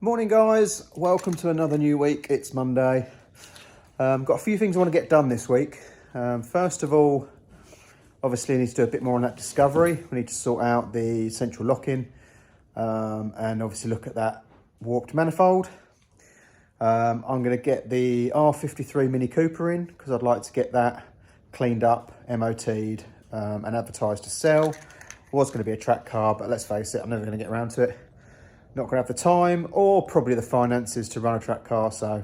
Morning guys, welcome to another new week. It's Monday. Got a few things I want to get done this week. First of all, obviously I need to do a bit more on that Discovery. We need to sort out the central lock-in and obviously look at that warped manifold. I'm going to get the R53 Mini Cooper in because I'd like to get that cleaned up, MOT'd and advertised to sell. It was going to be a track car, but let's face it, I'm never going to get around to it. Not going to have the time or probably the finances to run a track car, so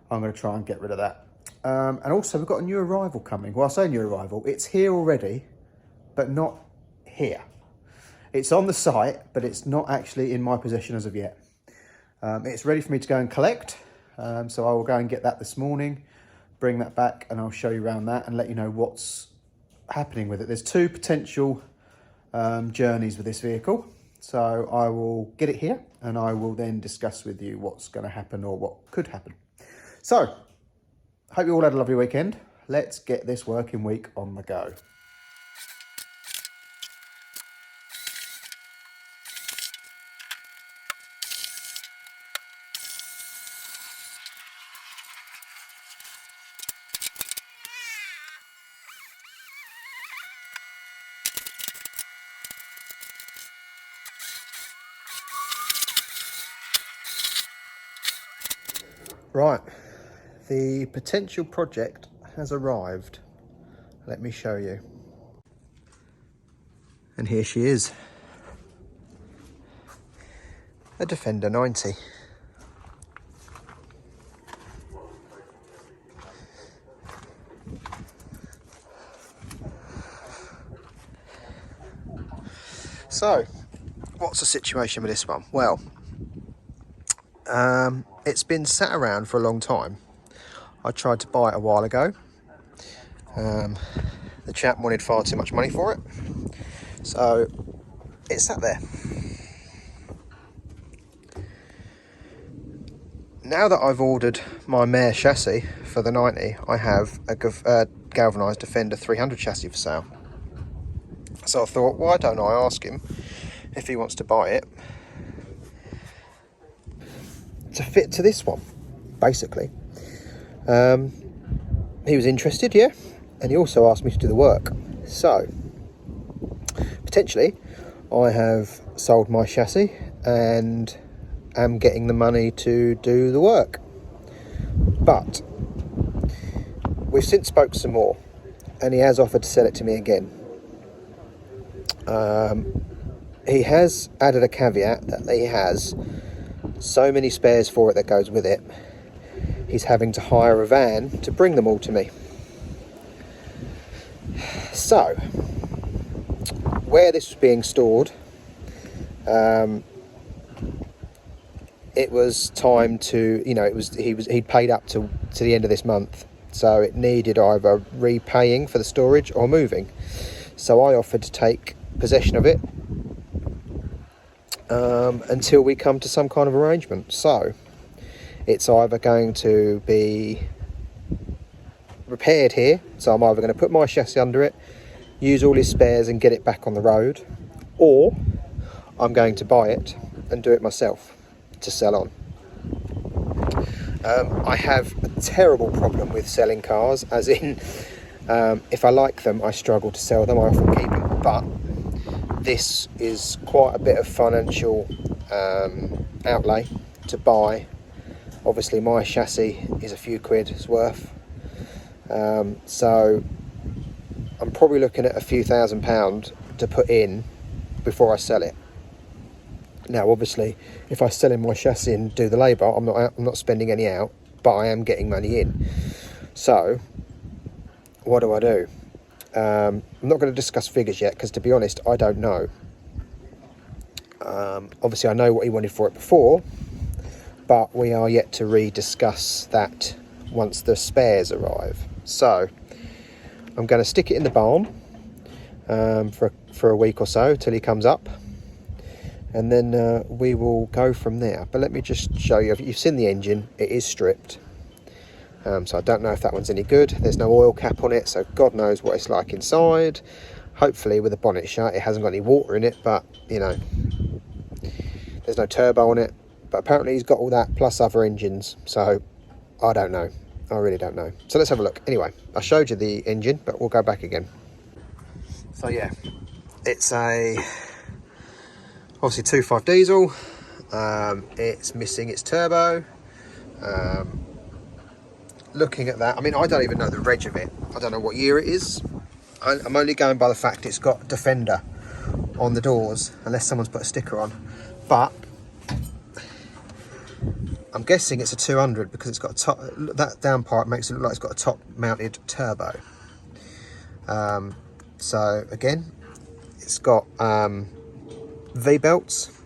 I'm going to try and get rid of that. And also we've got a new arrival coming. Well, I say new arrival, it's here already, but not here. It's on the site, but it's not actually in my possession as of yet. It's ready for me to go and collect, so I will go and get that this morning, bring that back, and I'll show you around that and let you know what's happening with it. There's two potential journeys with this vehicle. So I will get it here and I will then discuss with you what's going to happen or what could happen. So, hope you all had a lovely weekend. Let's get this working week on the go. Right, the potential project has arrived. Let me show you. And here she is. A Defender 90. So, what's the situation with this one? Well, it's been sat around for a long time. I tried to buy it a while ago. The chap wanted far too much money for it. So it's sat there. Now that I've ordered my mare chassis for the 90, I have a galvanised Defender 300 chassis for sale. So I thought, why don't I ask him if he wants to buy it to fit to this one, basically. He was interested, yeah, and he also asked me to do the work. So potentially I have sold my chassis and am getting the money to do the work. But we've since spoke some more and he has offered to sell it to me again. He has added a caveat that he has so many spares for it that goes with it, he's having to hire a van to bring them all to me. So where this was being stored, it was time to, you know, he'd paid up to the end of this month, so it needed either repaying for the storage or moving. So I offered to take possession of it until we come to some kind of arrangement. So it's either going to be repaired here, so I'm either going to put my chassis under it, use all his spares and get it back on the road, or I'm going to buy it and do it myself to sell on. I have a terrible problem with selling cars, as in if I like them I struggle to sell them. I often keep them, but this is quite a bit of financial outlay to buy. Obviously my chassis is a few quid's worth, so I'm probably looking at a few £1,000s to put in before I sell it. Now obviously if I sell in my chassis and do the labour, I'm not spending any out, but I am getting money in. So what do? I'm not going to discuss figures yet because, to be honest, I don't know. Obviously I know what he wanted for it before, but we are yet to rediscuss that once the spares arrive. So I'm going to stick it in the barn for a week or so till he comes up, and then we will go from there. But let me just show you. You've seen the engine, it is stripped. So I don't know if that one's any good. There's no oil cap on it, so God knows what it's like inside. Hopefully with the bonnet shut it hasn't got any water in it, but you know, there's no turbo on it, but apparently he's got all that plus other engines, so I don't know. I really don't know. So let's have a look. Anyway, I showed you the engine, but we'll go back again. So yeah, it's a obviously 2.5 diesel. It's missing its turbo. Looking at that, I mean, I don't even know the reg of it. I don't know what year it is. I'm only going by the fact it's got Defender on the doors, unless someone's put a sticker on. But I'm guessing it's a 200 because it's got a top, that down part makes it look like it's got a top mounted turbo. So again, it's got V-belts,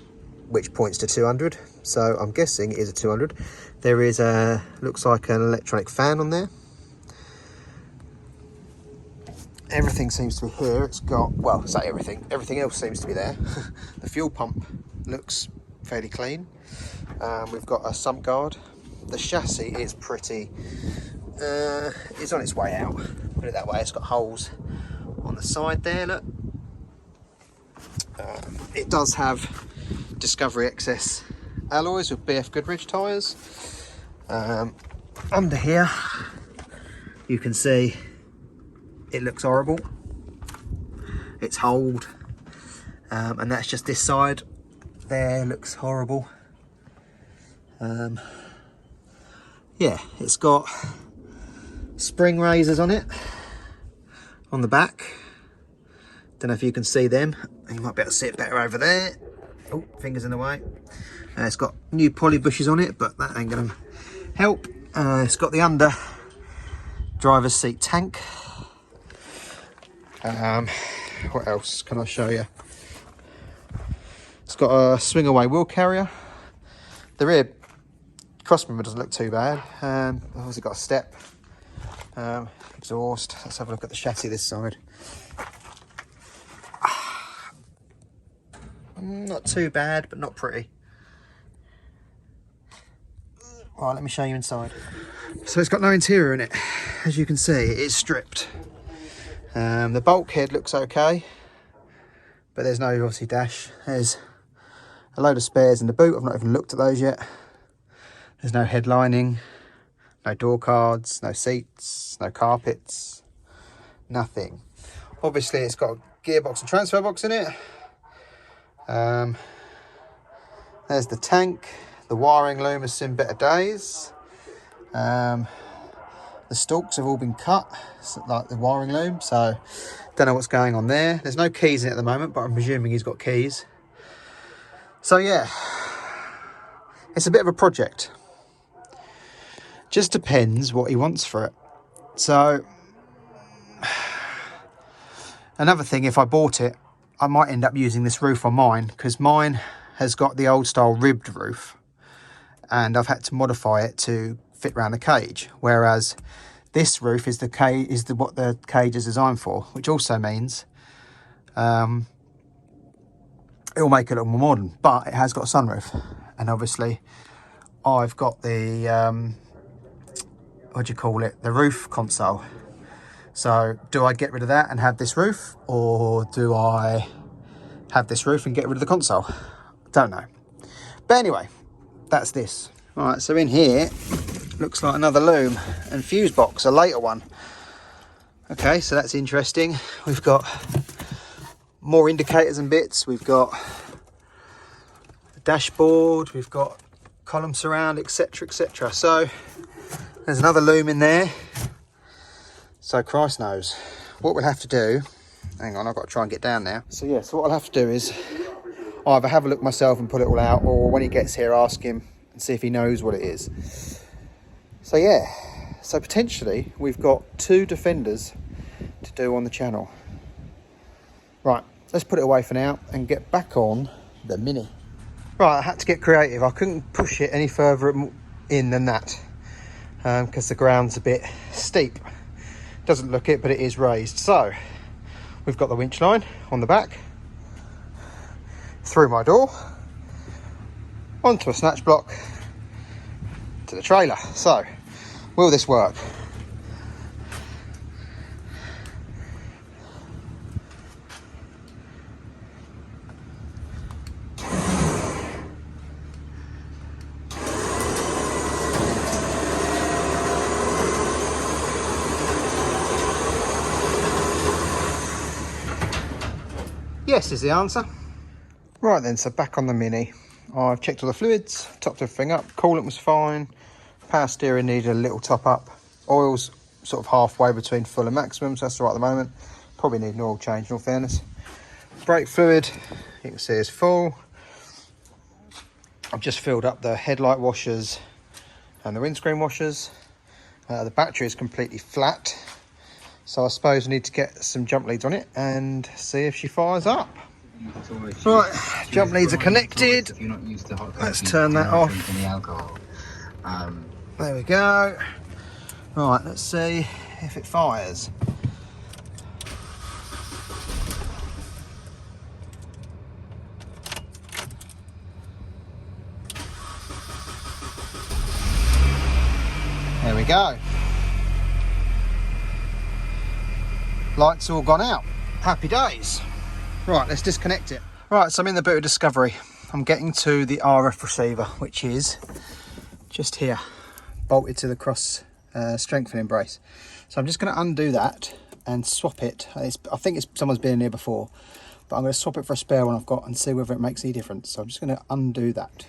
which points to 200. So I'm guessing it is a 200. There is a, looks like an electronic fan on there. Everything seems to be here. It's got, well, say everything else seems to be there. The fuel pump looks fairly clean. We've got a sump guard. The chassis is pretty, it's on its way out, put it that way. It's got holes on the side there, look. It does have Discovery XS alloys with BF Goodrich tyres. Under here, you can see it looks horrible. It's holed, and that's just this side. There looks horrible. Yeah, it's got spring raisers on it on the back. Don't know if you can see them. You might be able to see it better over there. Oh, fingers in the way. It's got new poly bushes on it, but that ain't gonna help. It's got the under driver's seat tank. What else can I show you? It's got a swing away wheel carrier. The rear crossmember doesn't look too bad. Obviously got a step, exhaust. Let's have a look at the chassis this side. Not too bad, but not pretty. Right, let me show you inside. So it's got no interior in it. As you can see, it is stripped. The bulkhead looks okay, but there's no obviously dash. There's a load of spares in the boot. I've not even looked at those yet. There's no headlining, no door cards, no seats, no carpets, nothing. Obviously it's got a gearbox and transfer box in it. There's the tank. The wiring loom has seen better days. The stalks have all been cut, like the wiring loom, so don't know what's going on there. There's no keys in it at the moment, but I'm presuming he's got keys. So yeah, it's a bit of a project. Just depends what he wants for it. So another thing, if I bought it, I might end up using this roof on mine, because mine has got the old style ribbed roof, and I've had to modify it to fit around the cage, whereas this roof is what the cage is designed for, which also means it will make it look more modern, but it has got a sunroof. And obviously I've got the what do you call it, the roof console. So do I get rid of that and have this roof, or do I have this roof and get rid of the console? Don't know. But anyway, that's this. All right, so in here looks like another loom and fuse box, a later one. Okay, so that's interesting. We've got more indicators and bits. We've got a dashboard, we've got column surround, etc, etc. So there's another loom in there. So Christ knows what we'll have to do. Hang on, I've got to try and get down now. So yeah, so what I'll have to do is either have a look myself and put it all out, or when he gets here, ask him and see if he knows what it is. So yeah, so potentially we've got 2 Defenders to do on the channel. Right, let's put it away for now and get back on the Mini. Right, I had to get creative. I couldn't push it any further in than that, because the ground's a bit steep. Doesn't look it, but it is raised. So we've got the winch line on the back, through my door, onto a snatch block, to the trailer. So will this work? Yes is the answer. Right then, so back on the Mini. I've checked all the fluids, topped everything up, coolant was fine, power steering needed a little top up, oil's sort of halfway between full and maximum, so that's all right at the moment. Probably need an oil change in all fairness. Brake fluid, you can see is full. I've just filled up the headlight washers and the windscreen washers. The battery is completely flat, so I suppose I need to get some jump leads on it and see if she fires up. Right, jump leads are connected. Let's turn that off. There we go. Right, let's see if it fires. There we go. Lights all gone out. Happy days. Right, let's disconnect it. Right, so I'm in the boot of Discovery. I'm getting to the RF receiver, which is just here, bolted to the cross strengthening brace. So I'm just going to undo that and swap it. I think someone's been in here before, but I'm going to swap it for a spare one I've got and see whether it makes any difference. So I'm just going to undo that.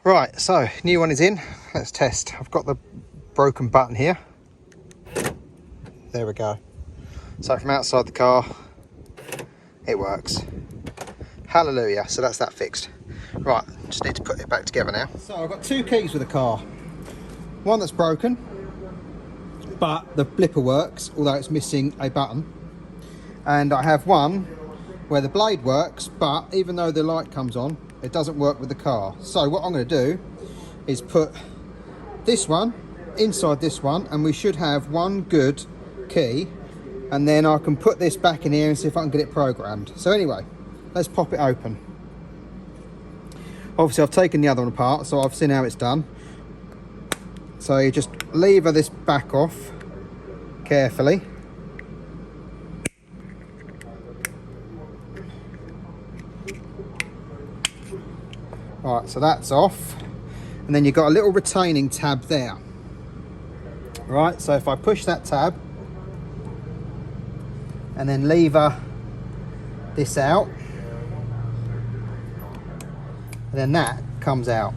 Right, so new one is in. Let's test. I've got the broken button here. There we go. So from outside the car, it works. Hallelujah. So that's that fixed. Right, just need to put it back together now. So I've got two keys with the car. One that's broken, but the blipper works, although it's missing a button. And I have one where the blade works, but even though the light comes on, it doesn't work with the car. So what I'm going to do is put this one inside this one, and we should have one good key, and then I can put this back in here and see if I can get it programmed. So anyway, let's pop it open. Obviously I've taken the other one apart, so I've seen how it's done. So you just lever this back off carefully. Right, so that's off. And then you've got a little retaining tab there. Right, so if I push that tab and then lever this out, and then that comes out.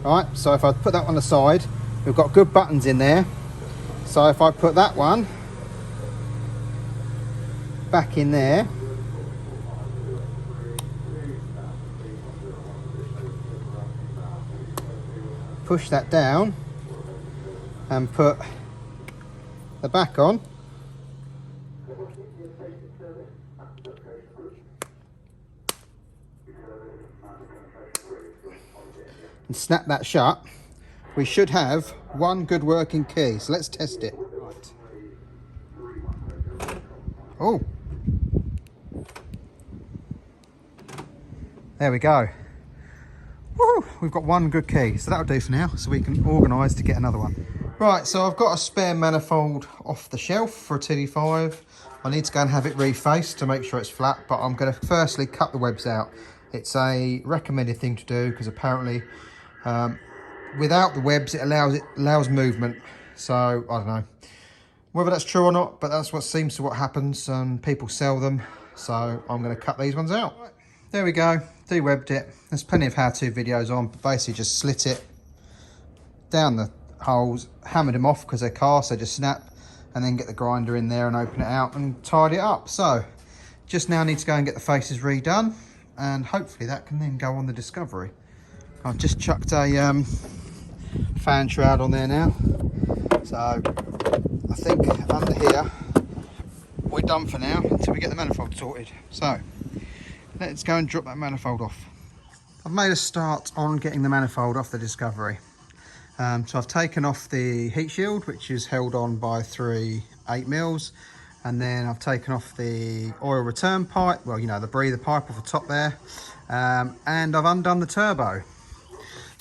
Right, so if I put that on the side, we've got good buttons in there. So if I put that one back in there, push that down and put the back on, and snap that shut, we should have one good working key. So let's test it. Right. Oh, there we go. Woo! We've got one good key, so that'll do for now, so we can organise to get another one. Right, so I've got a spare manifold off the shelf for a TD5. I need to go and have it refaced to make sure it's flat, but I'm going to firstly cut the webs out. It's a recommended thing to do because apparently without the webs it allows movement. So I don't know whether that's true or not, but that's what seems to what happens, and people sell them. So I'm going to cut these ones out. Right, there we go, de-webbed it. There's plenty of how-to videos on, but basically just slit it down the holes, hammered them off because they're cast, so just snap, and then get the grinder in there and open it out and tidy it up. So just now need to go and get the faces redone, and hopefully that can then go on the Discovery. I've just chucked a fan shroud on there now, so I think under here we're done for now until we get the manifold sorted. So let's go and drop that manifold off. I've made a start on getting the manifold off the Discovery. So I've taken off the heat shield, which is held on by 3 8mm, and then I've taken off the oil return pipe, well, you know, the breather pipe off the top there, and I've undone the turbo.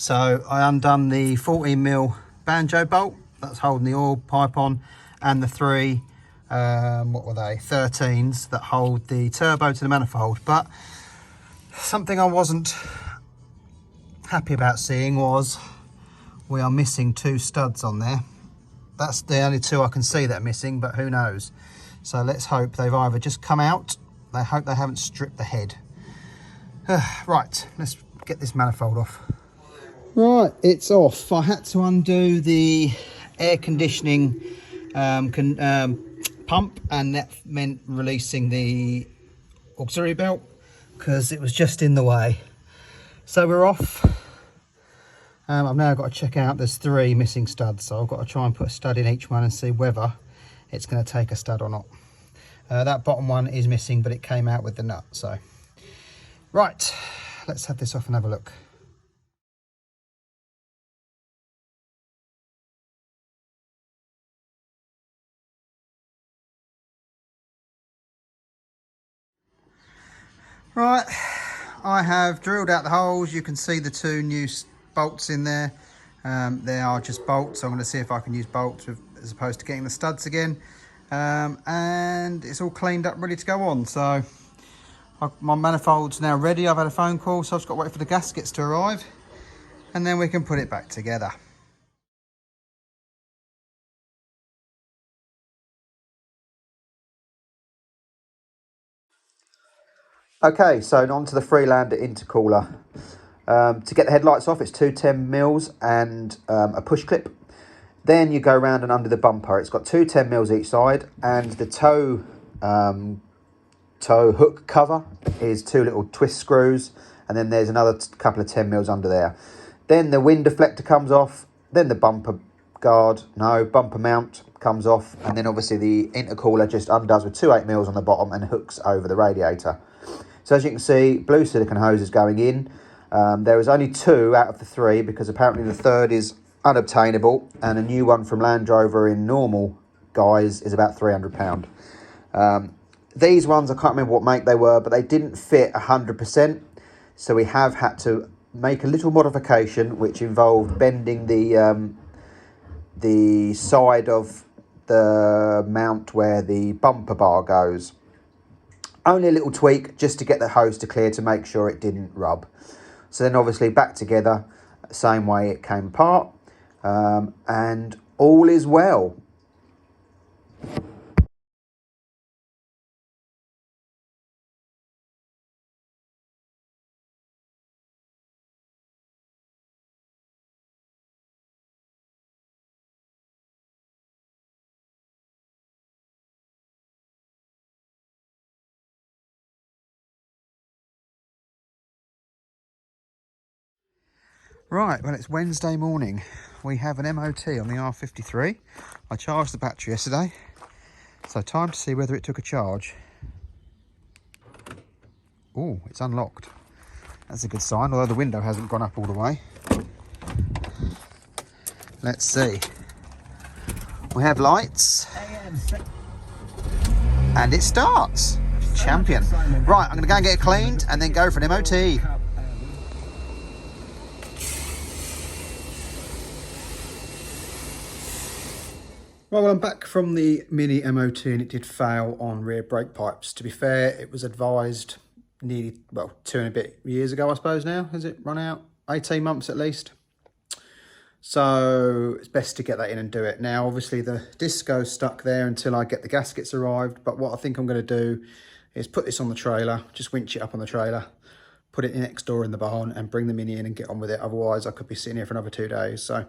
So I undone the 14mm banjo bolt that's holding the oil pipe on, and the 3 what were they, 13s that hold the turbo to the manifold. But something I wasn't happy about seeing was we are missing 2 studs on there. That's the only 2 I can see that are missing, but who knows. So let's hope they've either just come out They hope they haven't stripped the head. Right, let's get this manifold off. Right, it's off. I had to undo the air conditioning pump, and that meant releasing the auxiliary belt because it was just in the way. So we're off. I've now got to check out, there's 3 missing studs, so I've got to try and put a stud in each one and see whether it's going to take a stud or not. That bottom one is missing, but it came out with the nut. So right, let's have this off and have a look. Right, I have drilled out the holes. You can see the 2 new bolts in there. They are just bolts. So I'm going to see if I can use bolts as opposed to getting the studs again. And it's all cleaned up, ready to go on. So my manifold's now ready. I've had a phone call, so I've just got to wait for the gaskets to arrive, and then we can put it back together. Okay, so on to the Freelander intercooler. To get the headlights off, it's 2 10mm and a push clip. Then you go around and under the bumper. It's got 2 10mm each side, and the tow hook cover is 2 little twist screws, and then there's another couple of 10mm under there. Then the wind deflector comes off, then the bumper mount comes off, and then obviously the intercooler just undoes with 2 8mm on the bottom and hooks over the radiator. So as you can see, blue silicone hose is going in. There is only 2 out of the 3 because apparently the 3rd is unobtainable, and a new one from Land Rover in normal guise is about £300. These ones, I can't remember what make they were, but they didn't fit 100%. So we have had to make a little modification, which involved bending the side of the mount where the bumper bar goes. Only a little tweak just to get the hose to clear to make sure it didn't rub. So then obviously back together, same way it came apart, and all is well. Right, well, it's Wednesday morning. We have an MOT on the R53. I charged the battery yesterday, so time to see whether it took a charge. Oh, it's unlocked. That's a good sign, although the window hasn't gone up all the way. Let's see. We have lights. And it starts. Champion. Right, I'm going to go and get it cleaned and then go for an MOT. Right, well, I'm back from the mini MOT and it did fail on rear brake pipes. To be fair, it was advised nearly, well, 2 and a bit years ago, I suppose now. Has it run out? 18 months at least. So it's best to get that in and do it. Now, obviously, the disco's stuck there until I get the gaskets arrived. But what I think I'm going to do is put this on the trailer, just winch it up on the trailer, put it next door in the barn and bring the mini in and get on with it. Otherwise, I could be sitting here for another 2 days. So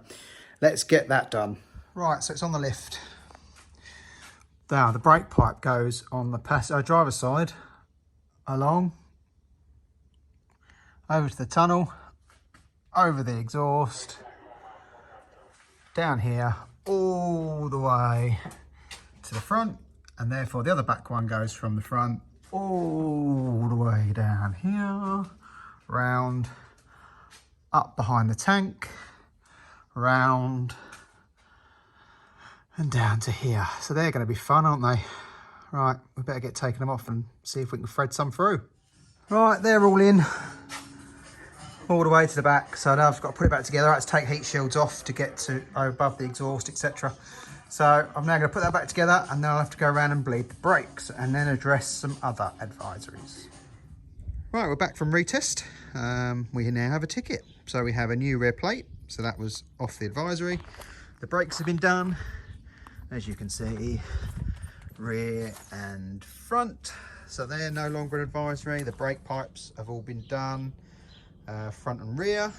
let's get that done. Right, so it's on the lift. Now, the brake pipe goes on the driver's side, along, over to the tunnel, over the exhaust, down here, all the way to the front, and therefore the other back one goes from the front all the way down here, round, up behind the tank, round, and down to here. So they're going to be fun, aren't they? Right, we better get taking them off and see if we can thread some through. Right, they're all in, all the way to the back. So now I've got to put it back together. I had to take heat shields off to get to above the exhaust, etc. So I'm now going to put that back together, and then I'll have to go around and bleed the brakes and then address some other advisories. Right, we're back from retest. We now have a ticket. So we have a new rear plate. So that was off the advisory. The brakes have been done. As you can see, rear and front. so they're no longer an advisory. The brake pipes have all been done, front and rear.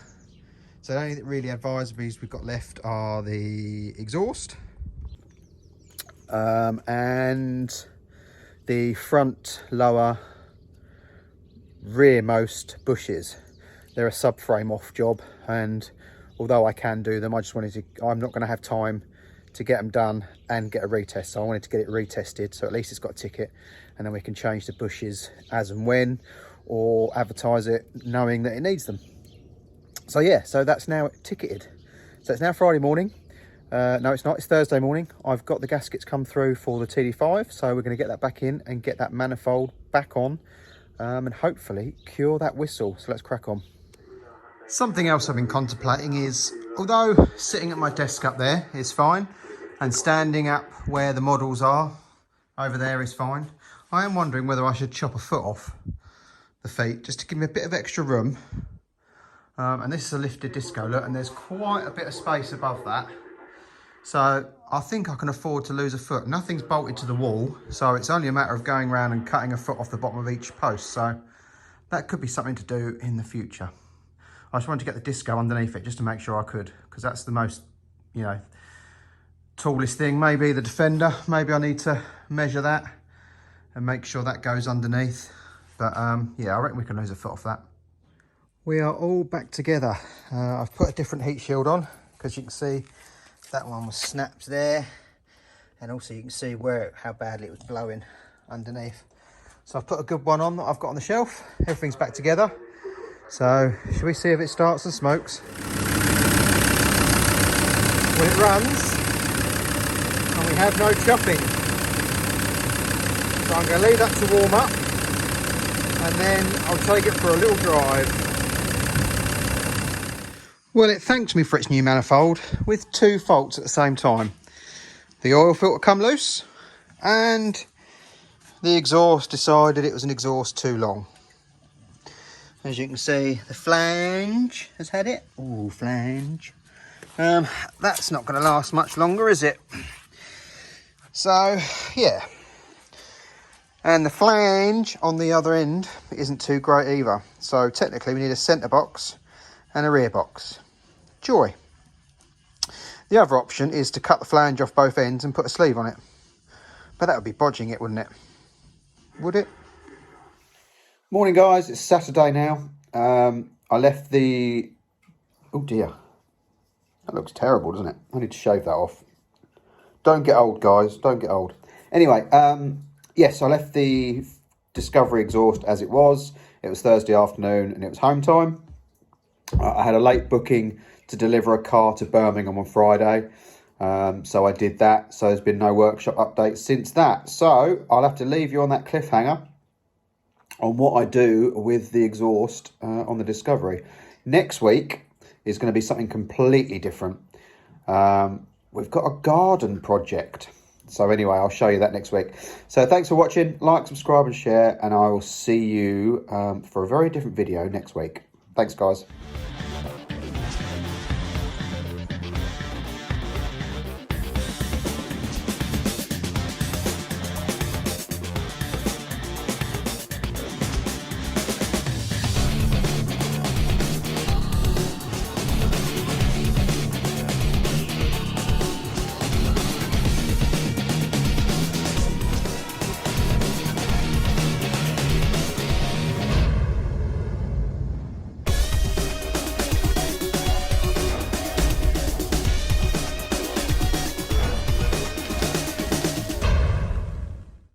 So the only really advisories we've got left are the exhaust and the front lower rearmost bushes. They're a subframe off job, and although I can do them, I just wanted to, I'm not going to have time to get them done and get a retest, so I wanted to get it retested, so at least it's got a ticket, and then we can change the bushes as and when, or advertise it knowing that it needs them. So yeah, so that's now ticketed. So it's now Friday morning. No, it's not, it's Thursday morning. I've got the gaskets come through for the TD5, so we're going to get that back in and get that manifold back on, and hopefully cure that whistle. So let's crack on. Something else I've been contemplating is, although sitting at my desk up there is fine, and standing up where the models are over there is fine, I am wondering whether I should chop a foot off the feet just to give me a bit of extra room. And this is a lifted disco, look, and there's quite a bit of space above that. So I think I can afford to lose a foot. Nothing's bolted to the wall, so it's only a matter of going around and cutting a foot off the bottom of each post. So that could be something to do in the future. I just wanted to get the disco underneath it just to make sure I could, because that's the most, you know, tallest thing. Maybe the Defender, maybe I need to measure that and make sure that goes underneath. But yeah, I reckon we can lose a foot off that. We are all back together. I've put a different heat shield on, because you can see that one was snapped there, and also you can see how badly it was blowing underneath. So I've put a good one on that I've got on the shelf. Everything's back together. So should we see if it starts and smokes? When it runs, and we have no chopping. So I'm going to leave that to warm up, and then I'll take it for a little drive. Well, it thanked me for its new manifold with two faults at the same time. The oil filter come loose, and the exhaust decided it was an exhaust too long. As you can see, the flange has had it. Ooh, flange. That's not going to last much longer, is it? So, yeah. And the flange on the other end isn't too great either. So technically we need a centre box and a rear box. Joy. The other option is to cut the flange off both ends and put a sleeve on it. But that would be bodging it, wouldn't it? Would it? Morning guys, it's Saturday now. I left the... Oh dear. That looks terrible, doesn't it? I need to shave that off. Don't get old, guys. Don't get old. Anyway, yes, I left the Discovery exhaust as it was. It was Thursday afternoon and it was home time. I had a late booking to deliver a car to Birmingham on Friday. So I did that. So there's been no workshop updates since that. So I'll have to leave you on that cliffhanger on what I do with the exhaust on the Discovery. Next week is going to be something completely different. We've got a garden project. So anyway, I'll show you that next week. So thanks for watching. Like, subscribe and share. And I will see you for a very different video next week. Thanks, guys.